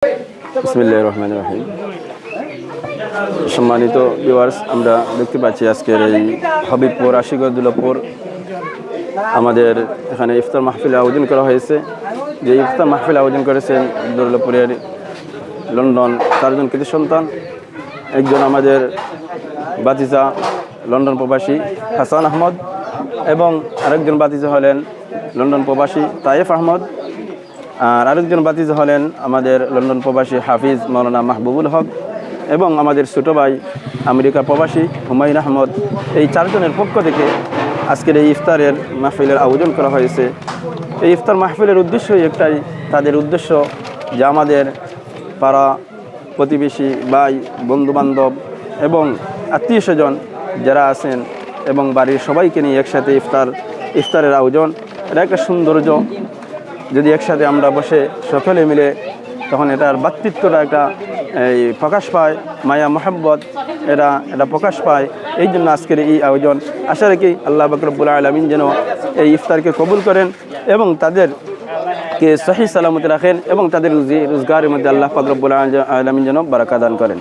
বিসমিল্লাহির রহমানির রহিম। সম্মানিত ভিউয়ার্স, আমরা দেখতে পাচ্ছি আজকের এই হবিবপুর আশিগড় দুলাপুর আমাদের এখানে ইফতার মাহফিল আয়োজন করা হয়েছে। যে ইফতার মাহফিল আয়োজন করেছেন দুলাপুরের লন্ডন 4 জন কৃতি সন্তান। একজন আমাদের বাতিজা লন্ডন প্রবাসী হাসান আহমদ এবং আরেকজন বাতিজা হলেন লন্ডন প্রবাসী তায়েফ আহমদ। আর আরেকজন বাতিজা হলেন আমাদের লন্ডন প্রবাসী হাফিজ মাওলানা মাহবুবুল হক এবং আমাদের ছোটো ভাই আমেরিকা প্রবাসী হুমায়ুন আহমদ। এই 4 জনের পক্ষ থেকে আজকের এই ইফতারের মাহফিলের আয়োজন করা হয়েছে। এই ইফতার মাহফিলের উদ্দেশ্যই একটাই, তাদের উদ্দেশ্য যে আমাদের পাড়া প্রতিবেশী ভাই বন্ধুবান্ধব এবং আত্মীয় স্বজন যারা আছেন এবং বাড়ির সবাইকে নিয়ে একসাথে ইফতারের আয়োজন। এটা একটা সৌন্দর্য। যদি একসাথে আমরা বসে সকলে মিলে, তখন এটার ভ্রাতৃত্বটা একটা প্রকাশ পায়, মায়া মোহাব্বত এটা প্রকাশ পায়। এই জন্য আজকের এই আয়োজন। আশা রাখি আল্লাহ পাক রব্বুল আলামিন যেন এই ইফতারকে কবুল করেন এবং তাদেরকে সহি সালামতে রাখেন এবং তাদের রোজগারের মধ্যে আল্লাহ পাক রব্বুল আলামিন যেন বারাকা দান করেন।